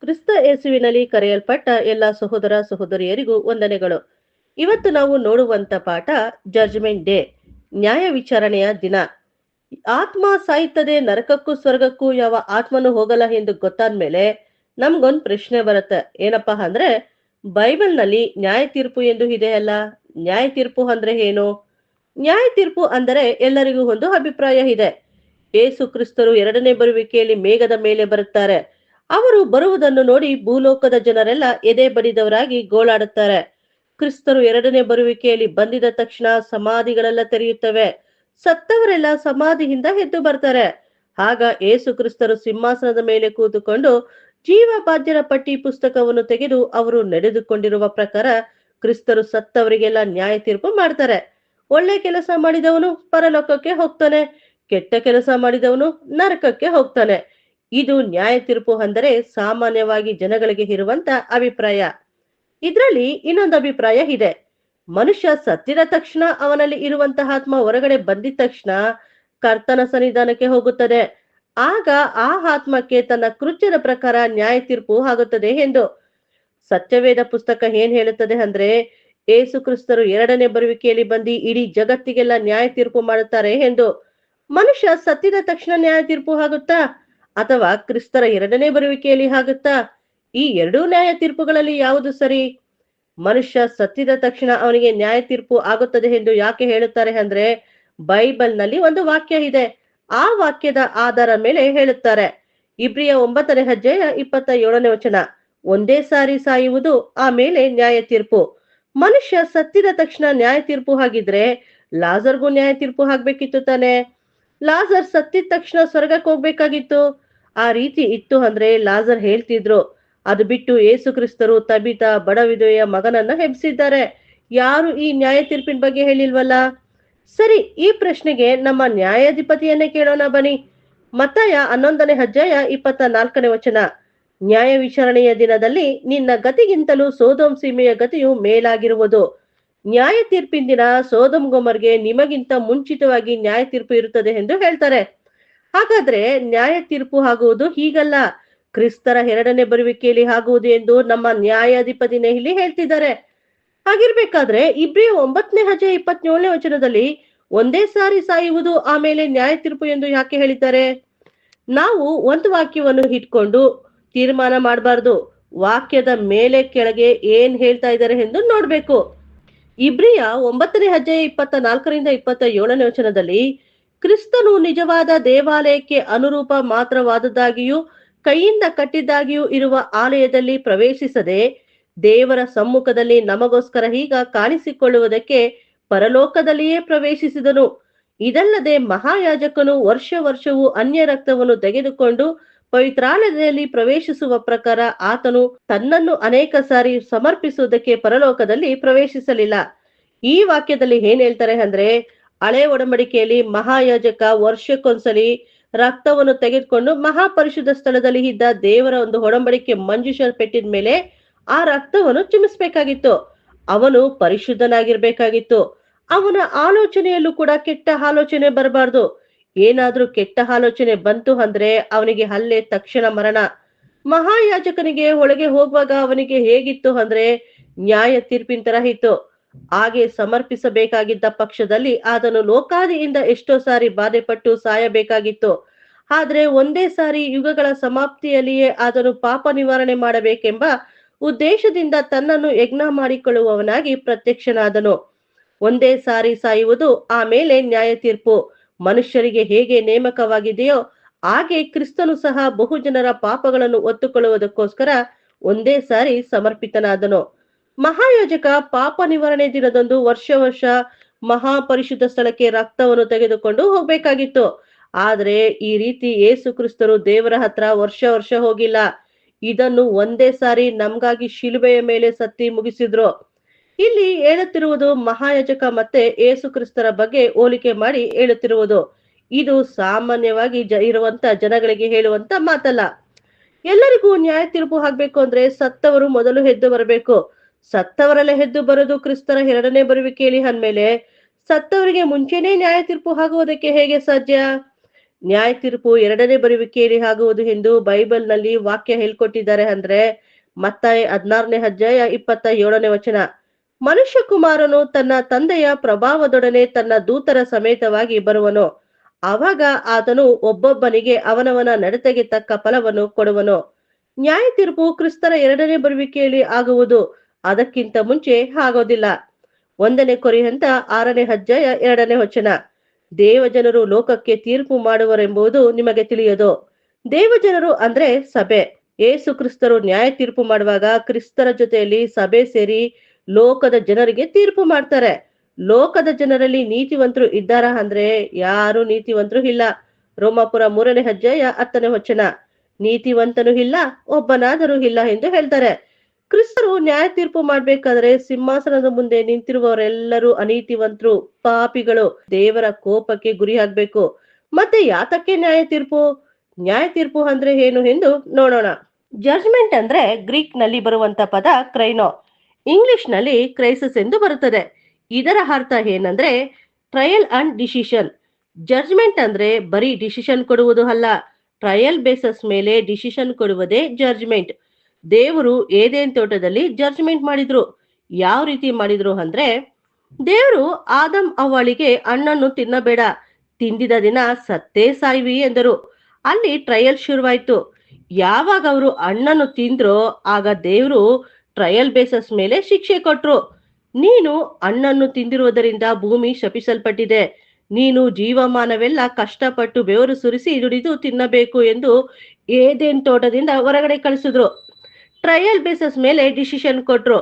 ಕ್ರಿಸ್ತ ಯೇಸುವಿನಲ್ಲಿ ಕರೆಯಲ್ಪಟ್ಟ ಎಲ್ಲ ಸಹೋದರ ಸಹೋದರಿಯರಿಗೂ ವಂದನೆಗಳು. ಇವತ್ತು ನಾವು ನೋಡುವಂತ ಪಾಠ ಜಡ್ಜ್ಮೆಂಟ್ ಡೇ, ನ್ಯಾಯ ವಿಚಾರಣೆಯ ದಿನ. ಆತ್ಮ ಸಾಯ್ತದೆ, ನರಕಕ್ಕೂ ಸ್ವರ್ಗಕ್ಕೂ ಯಾವ ಆತ್ಮನು ಹೋಗಲ್ಲ ಎಂದು ಗೊತ್ತಾದ್ಮೇಲೆ ನಮ್ಗೊಂದ್ ಪ್ರಶ್ನೆ ಬರುತ್ತೆ. ಏನಪ್ಪಾ ಅಂದ್ರೆ, ಬೈಬಲ್ನಲ್ಲಿ ನ್ಯಾಯ ತೀರ್ಪು ಎಂದು ಇದೆ ಅಲ್ಲ, ನ್ಯಾಯ ತೀರ್ಪು ಅಂದ್ರೆ ಏನು? ನ್ಯಾಯ ತೀರ್ಪು ಅಂದರೆ ಎಲ್ಲರಿಗೂ ಒಂದು ಅಭಿಪ್ರಾಯ ಇದೆ. ಯೇಸು ಕ್ರಿಸ್ತರು ಎರಡನೇ ಬರುವಿಕೆಯಲ್ಲಿ ಮೇಘದ ಮೇಲೆ ಬರುತ್ತಾರೆ. ಅವರು ಬರುವುದನ್ನು ನೋಡಿ ಭೂಲೋಕದ ಜನರೆಲ್ಲ ಎದೆ ಬಡಿದವರಾಗಿ ಗೋಳಾಡುತ್ತಾರೆ. ಕ್ರಿಸ್ತರು ಎರಡನೇ ಬರುವಿಕೆಯಲ್ಲಿ ಬಂದಿದ ತಕ್ಷಣ ಸಮಾಧಿಗಳೆಲ್ಲ ತೆರೆಯುತ್ತವೆ. ಸತ್ತವರೆಲ್ಲ ಸಮಾಧಿಯಿಂದ ಎದ್ದು ಬರ್ತಾರೆ. ಆಗ ಯೇಸು ಕ್ರಿಸ್ತರು ಸಿಂಹಾಸನದ ಮೇಲೆ ಕೂತುಕೊಂಡು ಜೀವ ಬಾಧ್ಯರ ಪಟ್ಟಿ ಪುಸ್ತಕವನ್ನು ತೆಗೆದು ಅವರು ನಡೆದುಕೊಂಡಿರುವ ಪ್ರಕಾರ ಕ್ರಿಸ್ತರು ಸತ್ತವರಿಗೆಲ್ಲ ನ್ಯಾಯ ತೀರ್ಪು ಮಾಡ್ತಾರೆ. ಒಳ್ಳೆ ಕೆಲಸ ಮಾಡಿದವನು ಪರಲೋಕಕ್ಕೆ ಹೋಗ್ತಾನೆ, ಕೆಟ್ಟ ಕೆಲಸ ಮಾಡಿದವನು ನರಕಕ್ಕೆ ಹೋಗ್ತಾನೆ. ಇದು ನ್ಯಾಯ ತೀರ್ಪು ಅಂದರೆ ಸಾಮಾನ್ಯವಾಗಿ ಜನಗಳಿಗೆ ಇರುವಂತ ಅಭಿಪ್ರಾಯ. ಇದ್ರಲ್ಲಿ ಇನ್ನೊಂದು ಅಭಿಪ್ರಾಯ ಇದೆ. ಮನುಷ್ಯ ಸತ್ತಿದ ತಕ್ಷಣ ಅವನಲ್ಲಿ ಇರುವಂತಹ ಆತ್ಮ ಹೊರಗಡೆ ಬಂದಿದ ತಕ್ಷಣ ಕರ್ತನ ಸನ್ನಿಧಾನಕ್ಕೆ ಹೋಗುತ್ತದೆ. ಆಗ ಆ ಆತ್ಮಕ್ಕೆ ತನ್ನ ಕೃತ್ಯದ ಪ್ರಕಾರ ನ್ಯಾಯ ತೀರ್ಪು ಆಗುತ್ತದೆ ಎಂದು ಸತ್ಯವೇದ ಪುಸ್ತಕ ಏನ್ ಹೇಳುತ್ತದೆ ಅಂದ್ರೆ, ಯೇಸು ಕ್ರಿಸ್ತರು ಎರಡನೇ ಬರುವಿಕೆಯಲ್ಲಿ ಬಂದು ಇಡೀ ಜಗತ್ತಿಗೆಲ್ಲ ನ್ಯಾಯ ತೀರ್ಪು ಮಾಡುತ್ತಾರೆ ಎಂದು. ಮನುಷ್ಯ ಸತ್ತಿದ ತಕ್ಷಣ ನ್ಯಾಯ ತೀರ್ಪು ಆಗುತ್ತಾ ಅಥವಾ ಕ್ರಿಸ್ತರ ಎರಡನೇ ಬರುವಿಕೆಯಲ್ಲಿ ಆಗುತ್ತಾ? ಈ ಎರಡೂ ನ್ಯಾಯ ತೀರ್ಪುಗಳಲ್ಲಿ ಯಾವುದು ಸರಿ? ಮನುಷ್ಯ ಸತ್ತಿದ ತಕ್ಷಣ ಅವನಿಗೆ ನ್ಯಾಯ ತೀರ್ಪು ಆಗುತ್ತದೆ ಎಂದು ಯಾಕೆ ಹೇಳುತ್ತಾರೆ ಅಂದ್ರೆ, ಬೈಬಲ್ ನಲ್ಲಿ ಒಂದು ವಾಕ್ಯ ಇದೆ. ಆ ವಾಕ್ಯದ ಆಧಾರ ಮೇಲೆ ಹೇಳುತ್ತಾರೆ. ಇಬ್ರಿಯ 9ನೇ ಅಧ್ಯಾಯ 27ನೇ ವಚನ, ಒಂದೇ ಸಾರಿ ಸಾಯುವುದು, ಆಮೇಲೆ ನ್ಯಾಯ ತೀರ್ಪು. ಮನುಷ್ಯ ಸತ್ತಿದ ತಕ್ಷಣ ನ್ಯಾಯ ತೀರ್ಪು ಆಗಿದ್ರೆ ಲಾಜರ್ಗೂ ನ್ಯಾಯ ತೀರ್ಪು ಆಗ್ಬೇಕಿತ್ತು ತಾನೆ. ಲಾಜರ್ ಸತ್ತಿದ ತಕ್ಷಣ ಸ್ವರ್ಗಕ್ಕೆ ಹೋಗ್ಬೇಕಾಗಿತ್ತು. ಆ ರೀತಿ ಇತ್ತು ಅಂದ್ರೆ ಲಾಜರ್ ಹೇಳ್ತಿದ್ರು. ಅದು ಬಿಟ್ಟು ಯೇಸು ಕ್ರಿಸ್ತರು ತಬಿತ ಬಡ ವಿಧವೆಯ ಮಗನನ್ನ ಹೆಬ್ಸಿದ್ದಾರೆ. ಯಾರು ಈ ನ್ಯಾಯ ತೀರ್ಪಿನ ಬಗ್ಗೆ ಹೇಳಿಲ್ವಲ್ಲ. ಸರಿ, ಈ ಪ್ರಶ್ನೆಗೆ ನಮ್ಮ ನ್ಯಾಯಾಧಿಪತಿಯನ್ನೇ ಕೇಳೋಣ ಬನ್ನಿ. ಮತ್ತಾಯ 11ನೇ ಅಧ್ಯಾಯ 24ನೇ ವಚನ, ನ್ಯಾಯ ವಿಚಾರಣೆಯ ದಿನದಲ್ಲಿ ನಿನ್ನ ಗತಿಗಿಂತಲೂ ಸೋದೋಮ್ ಸೀಮೆಯ ಗತಿಯು ಮೇಲಾಗಿರುವುದು. ನ್ಯಾಯ ತೀರ್ಪಿನ ದಿನ ಸೋದಮ್ ಗೊಮರ್ಗೆ ನಿಮಗಿಂತ ಮುಂಚಿತವಾಗಿ ನ್ಯಾಯ ತೀರ್ಪು ಇರುತ್ತದೆ ಎಂದು ಹೇಳ್ತಾರೆ. ಹಾಗಾದ್ರೆ ನ್ಯಾಯ ತೀರ್ಪು ಆಗುವುದು ಹೀಗಲ್ಲ, ಕ್ರಿಸ್ತರ ಎರಡನೇ ಬರುವಿಕೆಯಲ್ಲಿ ಆಗುವುದು ಎಂದು ನಮ್ಮ ನ್ಯಾಯಾಧಿಪತಿನೇ ಇಲ್ಲಿ ಹೇಳ್ತಿದ್ದಾರೆ. ಹಾಗಿರ್ಬೇಕಾದ್ರೆ ಇಬ್ರಿಯ 9ನೇ ಅಧ್ಯಾಯ 27ನೇ ವಚನದಲ್ಲಿ ಒಂದೇ ಸಾರಿ ಸಾಯುವುದು, ಆಮೇಲೆ ನ್ಯಾಯ ತೀರ್ಪು ಎಂದು ಯಾಕೆ ಹೇಳಿದ್ದಾರೆ? ನಾವು ಒಂದು ವಾಕ್ಯವನ್ನು ಇಟ್ಕೊಂಡು ತೀರ್ಮಾನ ಮಾಡಬಾರ್ದು. ವಾಕ್ಯದ ಮೇಲೆ ಕೆಳಗೆ ಏನ್ ಹೇಳ್ತಾ ಇದ್ದಾರೆ ಎಂದು ನೋಡ್ಬೇಕು. ಇಬ್ರಿಯ 9ನೇ ಅಧ್ಯಾಯ 24ರಿಂದ 27ನೇ ವಚನದಲ್ಲಿ, ಕ್ರಿಸ್ತನು ನಿಜವಾದ ದೇವಾಲಯಕ್ಕೆ ಅನುರೂಪ ಮಾತ್ರವಾದದ್ದಾಗಿಯೂ ಕೈಯಿಂದ ಕಟ್ಟಿದ್ದಾಗಿಯೂ ಇರುವ ಆಲಯದಲ್ಲಿ ಪ್ರವೇಶಿಸದೆ ದೇವರ ಸಮ್ಮುಖದಲ್ಲಿ ನಮಗೋಸ್ಕರ ಈಗ ಕಾಣಿಸಿಕೊಳ್ಳುವುದಕ್ಕೆ ಪರಲೋಕದಲ್ಲಿಯೇ ಪ್ರವೇಶಿಸಿದನು. ಇದಲ್ಲದೆ ಮಹಾಯಾಜಕನು ವರ್ಷ ವರ್ಷವೂ ಅನ್ಯ ರಕ್ತವನ್ನು ತೆಗೆದುಕೊಂಡು ಪವಿತ್ರಾಲಯದಲ್ಲಿ ಪ್ರವೇಶಿಸುವ ಪ್ರಕಾರ ಆತನು ತನ್ನನ್ನು ಅನೇಕ ಸಾರಿ ಸಮರ್ಪಿಸುವುದಕ್ಕೆ ಪರಲೋಕದಲ್ಲಿ ಪ್ರವೇಶಿಸಲಿಲ್ಲ. ಈ ವಾಕ್ಯದಲ್ಲಿ ಏನ್ ಹೇಳ್ತಾರೆ ಅಂದ್ರೆ, ಹಳೆ ಒಡಂಬಡಿಕೆಯಲ್ಲಿ ಮಹಾಯಾಜಕ ವರ್ಷಕ್ಕೊಂದ್ಸಲಿ ರಕ್ತವನ್ನು ತೆಗೆದುಕೊಂಡು ಮಹಾಪರಿಶುದ್ಧ ಸ್ಥಳದಲ್ಲಿ ಇದ್ದ ದೇವರ ಒಂದು ಒಡಂಬಡಿಕೆ ಮಂಜೂಷ ಪೆಟ್ಟಿದ ಮೇಲೆ ಆ ರಕ್ತವನ್ನು ಚಿಮಿಸ್ಬೇಕಾಗಿತ್ತು. ಅವನು ಪರಿಶುದ್ಧನಾಗಿರ್ಬೇಕಾಗಿತ್ತು. ಅವನ ಆಲೋಚನೆಯಲ್ಲೂ ಕೂಡ ಕೆಟ್ಟ ಆಲೋಚನೆ ಬರಬಾರ್ದು. ಏನಾದ್ರೂ ಕೆಟ್ಟ ಆಲೋಚನೆ ಬಂತು ಅಂದ್ರೆ ಅವನಿಗೆ ಅಲ್ಲೇ ತಕ್ಷಣ ಮರಣ. ಮಹಾಯಾಜಕನಿಗೆ ಒಳಗೆ ಹೋಗುವಾಗ ಅವನಿಗೆ ಹೇಗಿತ್ತು ಅಂದ್ರೆ ನ್ಯಾಯ ತೀರ್ಪಿನ ತರ ಇತ್ತು. ಹಾಗೆ ಸಮರ್ಪಿಸಬೇಕಾಗಿದ್ದ ಪಕ್ಷದಲ್ಲಿ ಆತನು ಲೋಕಾದಿಯಿಂದ ಎಷ್ಟೋ ಸಾರಿ ಬಾಧೆಪಟ್ಟು ಸಾಯಬೇಕಾಗಿತ್ತು. ಆದ್ರೆ ಒಂದೇ ಸಾರಿ ಯುಗಗಳ ಸಮಾಪ್ತಿಯಲ್ಲಿಯೇ ಆತನು ಪಾಪ ನಿವಾರಣೆ ಮಾಡಬೇಕೆಂಬ ಉದ್ದೇಶದಿಂದ ತನ್ನನ್ನು ಯಜ್ಞ ಮಾಡಿಕೊಳ್ಳುವವನಾಗಿ ಪ್ರತ್ಯಕ್ಷನಾದನು. ಒಂದೇ ಸಾರಿ ಸಾಯುವುದು, ಆಮೇಲೆ ನ್ಯಾಯ ತೀರ್ಪು. ಮನುಷ್ಯರಿಗೆ ಹೇಗೆ ನೇಮಕವಾಗಿದೆಯೋ ಹಾಗೆ ಕ್ರಿಸ್ತನು ಸಹ ಬಹುಜನರ ಪಾಪಗಳನ್ನು ಒತ್ತುಕೊಳ್ಳುವುದಕ್ಕೋಸ್ಕರ ಒಂದೇ ಸಾರಿ ಸಮರ್ಪಿತನಾದನು. ಮಹಾಯಾಜಕ ಪಾಪ ನಿವಾರಣೆ ದಿನದಂದು ವರ್ಷ ವರ್ಷ ಮಹಾಪರಿಶುದ್ಧ ಸ್ಥಳಕ್ಕೆ ರಕ್ತವನ್ನು ತೆಗೆದುಕೊಂಡು ಹೋಗ್ಬೇಕಾಗಿತ್ತು. ಆದ್ರೆ ಈ ರೀತಿ ಯೇಸು ಕ್ರಿಸ್ತರು ದೇವರ ಹತ್ರ ವರ್ಷ ವರ್ಷ ಹೋಗಿಲ್ಲ. ಇದನ್ನು ಒಂದೇ ಸಾರಿ ನಮ್ಗಾಗಿ ಶಿಲುಬೆಯ ಮೇಲೆ ಸತ್ತಿ ಮುಗಿಸಿದ್ರು. ಇಲ್ಲಿ ಹೇಳುತ್ತಿರುವುದು ಮಹಾಯಾಜಕ ಮತ್ತೆ ಯೇಸು ಕ್ರಿಸ್ತರ ಬಗ್ಗೆ ಹೋಲಿಕೆ ಮಾಡಿ ಹೇಳುತ್ತಿರುವುದು. ಇದು ಸಾಮಾನ್ಯವಾಗಿ ಇರುವಂತ ಜನಗಳಿಗೆ ಹೇಳುವಂತ ಮಾತಲ್ಲ. ಎಲ್ಲರಿಗೂ ನ್ಯಾಯ ತೀರ್ಪು ಆಗ್ಬೇಕು ಅಂದ್ರೆ ಸತ್ತವರು ಮೊದಲು ಎದ್ದು ಬರಬೇಕು. ಸತ್ತವರೆಲ್ಲ ಎದ್ದು ಬರೋದು ಕ್ರಿಸ್ತರ ಎರಡನೇ ಬರುವಿಕೆಯಲ್ಲಿ ಅಂದ್ಮೇಲೆ ಸತ್ತವರಿಗೆ ಮುಂಚೆನೇ ನ್ಯಾಯ ತೀರ್ಪು ಆಗುವುದಕ್ಕೆ ಹೇಗೆ ಸಾಧ್ಯ? ನ್ಯಾಯ ತೀರ್ಪು ಎರಡನೇ ಬರುವಿಕೆಯಲ್ಲಿ ಆಗುವುದು ಎಂದು ಬೈಬಲ್ನಲ್ಲಿ ವಾಕ್ಯ ಹೇಳ್ಕೊಟ್ಟಿದ್ದಾರೆ ಅಂದ್ರೆ ಮತ್ತಾಯ 16ನೇ ಅಧ್ಯಾಯ 27ನೇ ವಚನ. ಮನುಷ್ಯ ಕುಮಾರನು ತನ್ನ ತಂದೆಯ ಪ್ರಭಾವದೊಡನೆ ತನ್ನ ದೂತರ ಸಮೇತವಾಗಿ ಬರುವನು. ಆವಾಗ ಆತನು ಒಬ್ಬೊಬ್ಬನಿಗೆ ಅವನವನ ನಡತೆಗೆ ತಕ್ಕ ಫಲವನ್ನು ಕೊಡುವನು. ನ್ಯಾಯ ತೀರ್ಪು ಕ್ರಿಸ್ತರ ಎರಡನೇ ಬರುವಿಕೆಯಲ್ಲಿ ಆಗುವುದು, ಅದಕ್ಕಿಂತ ಮುಂಚೆ ಆಗೋದಿಲ್ಲ. 1ನೇ ಕೊರಿಂಥ 6ನೇ ಅಧ್ಯಾಯ 2ನೇ ವಚನ. ದೇವಜನರು ಲೋಕಕ್ಕೆ ತೀರ್ಪು ಮಾಡುವರೆಂಬುದು ನಿಮಗೆ ತಿಳಿಯದು. ದೇವಜನರು ಅಂದ್ರೆ ಸಭೆ. ಏಸು ಕ್ರಿಸ್ತರು ನ್ಯಾಯ ತೀರ್ಪು ಮಾಡುವಾಗ ಕ್ರಿಸ್ತರ ಜೊತೆಯಲ್ಲಿ ಸಭೆ ಸೇರಿ ಲೋಕದ ಜನರಿಗೆ ತೀರ್ಪು ಮಾಡ್ತಾರೆ. ಲೋಕದ ಜನರಲ್ಲಿ ನೀತಿವಂತರು ಇದ್ದಾರಾ ಅಂದ್ರೆ ಯಾರು ನೀತಿವಂತರು ಇಲ್ಲ. ರೋಮಾಪುರ 3ನೇ ಅಧ್ಯಾಯ 10ನೇ ವಚನ. ನೀತಿವಂತನು ಇಲ್ಲ, ಒಬ್ಬನಾದರೂ ಇಲ್ಲ ಎಂದು ಹೇಳ್ತಾರೆ. ಕ್ರಿಸ್ತರು ನ್ಯಾಯ ತೀರ್ಪು ಮಾಡ್ಬೇಕಾದ್ರೆ ಸಿಂಹಾಸನದ ಮುಂದೆ ನಿಂತಿರುವವರೆಲ್ಲರೂ ಅನೀತಿವಂತರು, ಪಾಪಿಗಳು, ದೇವರ ಕೋಪಕ್ಕೆ ಗುರಿ ಆಗ್ಬೇಕು. ಮತ್ತೆ ಯಾತಕ್ಕೆ ನ್ಯಾಯ ತೀರ್ಪು? ನ್ಯಾಯ ತೀರ್ಪು ಅಂದ್ರೆ ಏನು ಎಂದು ನೋಡೋಣ. ಜಡ್ಜ್ಮೆಂಟ್ ಅಂದ್ರೆ ಗ್ರೀಕ್ ನಲ್ಲಿ ಬರುವಂತ ಪದ ಕ್ರೈನೋ, ಇಂಗ್ಲಿಷ್ ನಲ್ಲಿ ಕ್ರೈಸಿಸ್ ಎಂದು ಬರುತ್ತದೆ. ಇದರ ಅರ್ಥ ಏನಂದ್ರೆ ಟ್ರಯಲ್ ಅಂಡ್ ಡಿಸಿಷನ್. ಜಡ್ಜ್ಮೆಂಟ್ ಅಂದ್ರೆ ಬರೀ ಡಿಸಿಷನ್ ಕೊಡುವುದು ಅಲ್ಲ, ಟ್ರಯಲ್ ಬೇಸಸ್ ಮೇಲೆ ಡಿಸಿಷನ್ ಕೊಡುವುದೇ ಜಡ್ಜ್ಮೆಂಟ್. ದೇವರು ಏದೇನ್ ತೋಟದಲ್ಲಿ ಜಡ್ಜ್ಮೆಂಟ್ ಮಾಡಿದ್ರು. ಯಾವ ರೀತಿ ಮಾಡಿದ್ರು ಅಂದ್ರೆ, ದೇವರು ಆದಮ್ ಅವ್ವಳಿಗೆ ಹಣ್ಣನ್ನು ತಿನ್ನಬೇಡ, ತಿಂದಿದ ದಿನ ಸತ್ತೇ ಸಾಯ್ವಿ ಎಂದರು. ಅಲ್ಲಿ ಟ್ರಯಲ್ ಶುರುವಾಯ್ತು. ಯಾವಾಗ ಅವರು ಹಣ್ಣನ್ನು ತಿಂದ್ರೋ ಆಗ ದೇವರು ಟ್ರಯಲ್ ಬೇಸಸ್ ಮೇಲೆ ಶಿಕ್ಷೆ ಕೊಟ್ರು. ನೀನು ಹಣ್ಣನ್ನು ತಿಂದಿರುವುದರಿಂದ ಭೂಮಿ ಶಪಿಸಲ್ಪಟ್ಟಿದೆ, ನೀನು ಜೀವಮಾನವೆಲ್ಲ ಕಷ್ಟಪಟ್ಟು ಬೆವರು ಸುರಿಸಿ ದುಡಿದು ತಿನ್ನಬೇಕು ಎಂದು ಏದೇನ್ ತೋಟದಿಂದ ಹೊರಗಡೆ ಕಳಿಸಿದ್ರು. ಟ್ರಯಲ್ ಬೇಸಸ್ ಮೇಲೆ ಡಿಸಿಷನ್ ಕೊಟ್ರು.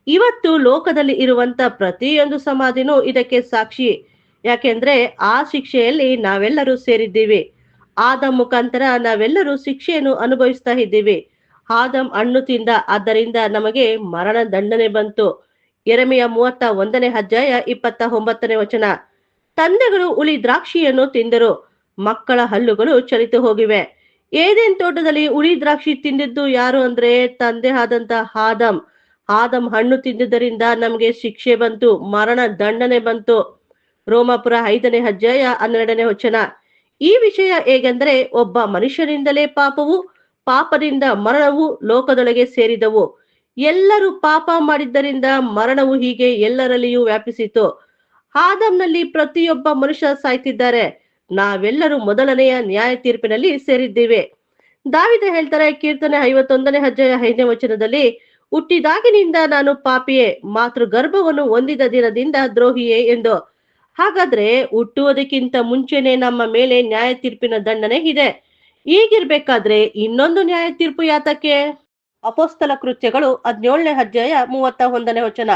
ಇವತ್ತು ಲೋಕದಲ್ಲಿ ಇರುವಂತ ಪ್ರತಿಯೊಂದು ಸಮಾಧಿನೂ ಇದಕ್ಕೆ ಸಾಕ್ಷಿ. ಯಾಕೆಂದ್ರೆ ಆ ಶಿಕ್ಷೆಯಲ್ಲಿ ನಾವೆಲ್ಲರೂ ಸೇರಿದ್ದೀವಿ. ಆದಮ್ ಮುಖಾಂತರ ನಾವೆಲ್ಲರೂ ಶಿಕ್ಷೆಯನ್ನು ಅನುಭವಿಸ್ತಾ ಇದ್ದೀವಿ. ಆದಮ್ ಹಣ್ಣು ತಿಂದ, ಆದ್ದರಿಂದ ನಮಗೆ ಮರಣ ದಂಡನೆ ಬಂತು. ಯೆರೆಮೀಯ 31ನೇ ಅಧ್ಯಾಯ 29ನೇ ವಚನ. ತಂದೆಗಳು ಹುಳಿ ದ್ರಾಕ್ಷಿಯನ್ನು ತಿಂದರು, ಮಕ್ಕಳ ಹಲ್ಲುಗಳು ಚಲಿತು ಹೋಗಿವೆ. ಏದೇನ್ ತೋಟದಲ್ಲಿ ಹುಳಿ ದ್ರಾಕ್ಷಿ ತಿಂದಿದ್ದು ಯಾರು ಅಂದ್ರೆ ತಂದೆ ಆದಂತ ಆದಮ್. ಆದಮ್ ಹಣ್ಣು ತಿಂದಿದ್ದರಿಂದ ನಮಗೆ ಶಿಕ್ಷೆ ಬಂತು, ಮರಣ ದಂಡನೆ ಬಂತು. ರೋಮಾಪುರ 5ನೇ ಅಧ್ಯಾಯ 12ನೇ ವಚನ. ಈ ವಿಷಯ ಹೇಗೆಂದ್ರೆ ಒಬ್ಬ ಮನುಷ್ಯನಿಂದಲೇ ಪಾಪವು, ಪಾಪದಿಂದ ಮರಣವು ಲೋಕದೊಳಗೆ ಸೇರಿದವು. ಎಲ್ಲರೂ ಪಾಪ ಮಾಡಿದ್ದರಿಂದ ಮರಣವು ಹೀಗೆ ಎಲ್ಲರಲ್ಲಿಯೂ ವ್ಯಾಪಿಸಿತು. ಆದಮ್ನಲ್ಲಿ ಪ್ರತಿಯೊಬ್ಬ ಮನುಷ್ಯ ಸಾಯ್ತಿದ್ದಾರೆ. ನಾವೆಲ್ಲರೂ ಮೊದಲನೆಯ ನ್ಯಾಯ ತೀರ್ಪಿನಲ್ಲಿ ಸೇರಿದ್ದೇವೆ. ದಾವಿದ ಹೇಳ್ತಾರೆ, ಕೀರ್ತನೆ 51ನೇ ಅಧ್ಯಾಯ 5ನೇ ವಚನದಲ್ಲಿ, ಹುಟ್ಟಿದಾಗಿನಿಂದ ನಾನು ಪಾಪಿಯೇ, ಮಾತೃ ಗರ್ಭವನ್ನು ಹೊಂದಿದ ದಿನದಿಂದ ದ್ರೋಹಿಯೇ ಎಂದು. ಹಾಗಾದ್ರೆ ಹುಟ್ಟುವುದಕ್ಕಿಂತ ಮುಂಚೆನೆ ನಮ್ಮ ಮೇಲೆ ನ್ಯಾಯ ತೀರ್ಪಿನ ದಂಡನೆ ಇದೆ. ಹೀಗಿರ್ಬೇಕಾದ್ರೆ ಇನ್ನೊಂದು ನ್ಯಾಯ ತೀರ್ಪು ಯಾತಕ್ಕೆ? ಅಪೊಸ್ತಲ ಕೃತ್ಯಗಳು 17ನೇ ಅಧ್ಯಾಯ 31ನೇ ವಚನ.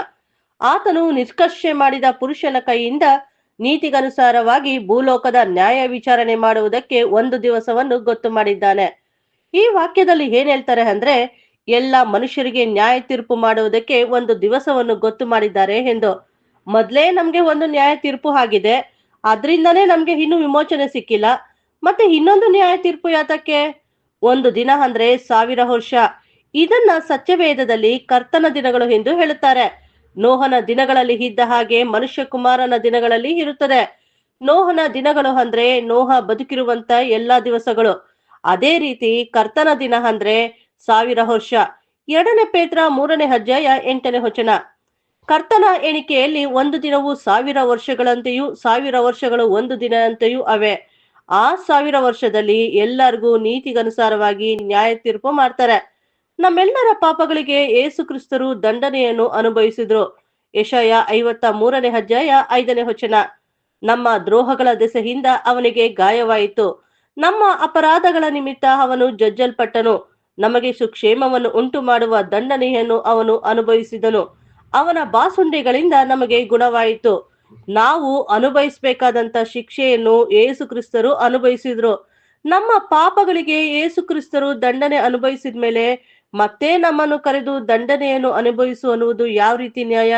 ಆತನು ನಿಷ್ಕರ್ಷೆ ಮಾಡಿದ ಪುರುಷನ ಕೈಯಿಂದ ನೀತಿಗನುಸಾರವಾಗಿ ಭೂಲೋಕದ ನ್ಯಾಯ ವಿಚಾರಣೆ ಮಾಡುವುದಕ್ಕೆ ಒಂದು ದಿವಸವನ್ನು ಗೊತ್ತು ಮಾಡಿದ್ದಾನೆ. ಈ ವಾಕ್ಯದಲ್ಲಿ ಏನ್ ಹೇಳ್ತಾರೆ ಅಂದ್ರೆ, ಎಲ್ಲ ಮನುಷ್ಯರಿಗೆ ನ್ಯಾಯ ತೀರ್ಪು ಮಾಡುವುದಕ್ಕೆ ಒಂದು ದಿವಸವನ್ನು ಗೊತ್ತು ಮಾಡಿದ್ದಾರೆ ಎಂದು. ಮೊದ್ಲೇ ನಮ್ಗೆ ಒಂದು ನ್ಯಾಯ ತೀರ್ಪು ಆಗಿದೆ, ಅದ್ರಿಂದನೇ ನಮ್ಗೆ ಇನ್ನೂ ವಿಮೋಚನೆ ಸಿಕ್ಕಿಲ್ಲ. ಮತ್ತೆ ಇನ್ನೊಂದು ನ್ಯಾಯ ತೀರ್ಪು ಯಾತಕ್ಕೆ? ಒಂದು ದಿನ ಅಂದ್ರೆ 1000 ವರ್ಷ. ಇದನ್ನ ಸತ್ಯವೇದದಲ್ಲಿ ಕರ್ತನ ದಿನಗಳು ಎಂದು ಹೇಳುತ್ತಾರೆ. ನೋಹನ ದಿನಗಳಲ್ಲಿ ಇದ್ದ ಹಾಗೆ ಮನುಷ್ಯ ಕುಮಾರನ ದಿನಗಳಲ್ಲಿ ಇರುತ್ತದೆ. ನೋಹನ ದಿನಗಳು ಅಂದ್ರೆ ನೋಹ ಬದುಕಿರುವಂತ ಎಲ್ಲಾ ದಿವಸಗಳು. ಅದೇ ರೀತಿ ಕರ್ತನ ದಿನ ಅಂದ್ರೆ 1000 ವರ್ಷ. 2ನೇ ಪೇತ್ರ 3ನೇ ಅಧ್ಯಾಯ 8ನೇ ವಚನ. ಕರ್ತನ ಎಣಿಕೆಯಲ್ಲಿ ಒಂದು ದಿನವು 1000 ವರ್ಷಗಳಂತೆಯೂ 1000 ವರ್ಷಗಳು ಒಂದು ದಿನ ಅಂತೆಯೂ ಅವೆ. ಆ 1000 ವರ್ಷದಲ್ಲಿ ಎಲ್ಲರಿಗೂ ನೀತಿಗನುಸಾರವಾಗಿ ನ್ಯಾಯ ತೀರ್ಪು ಮಾಡ್ತಾರೆ. ನಮ್ಮೆಲ್ಲರ ಪಾಪಗಳಿಗೆ ಏಸು ಕ್ರಿಸ್ತರು ದಂಡನೆಯನ್ನು ಅನುಭವಿಸಿದ್ರು. ಯೆಶಾಯ 53ನೇ ಅಧ್ಯಾಯ 5ನೇ ವಚನ. ನಮ್ಮ ದ್ರೋಹಗಳ ದೆಸೆಯಿಂದ ಅವನಿಗೆ ಗಾಯವಾಯಿತು, ನಮ್ಮ ಅಪರಾಧಗಳ ನಿಮಿತ್ತ ಅವನು ಜಜ್ಜಲ್ಪಟ್ಟನು, ನಮಗೆ ಸುಕ್ಷೇಮವನ್ನು ಉಂಟು ಮಾಡುವ ದಂಡನೆಯನ್ನು ಅವನು ಅನುಭವಿಸಿದನು, ಅವನ ಬಾಸುಂಡೆಗಳಿಂದ ನಮಗೆ ಗುಣವಾಯಿತು. ನಾವು ಅನುಭವಿಸಬೇಕಾದಂತ ಶಿಕ್ಷೆಯನ್ನು ಏಸು ಕ್ರಿಸ್ತರು ಅನುಭವಿಸಿದ್ರು. ನಮ್ಮ ಪಾಪಗಳಿಗೆ ಏಸು ಕ್ರಿಸ್ತರು ದಂಡನೆ ಅನುಭವಿಸಿದ ಮೇಲೆ ಮತ್ತೆ ನಮ್ಮನ್ನು ಕರೆದು ದಂಡನೆಯನ್ನು ಅನುಭವಿಸು ಅನ್ನುವುದು ಯಾವ ರೀತಿ ನ್ಯಾಯ?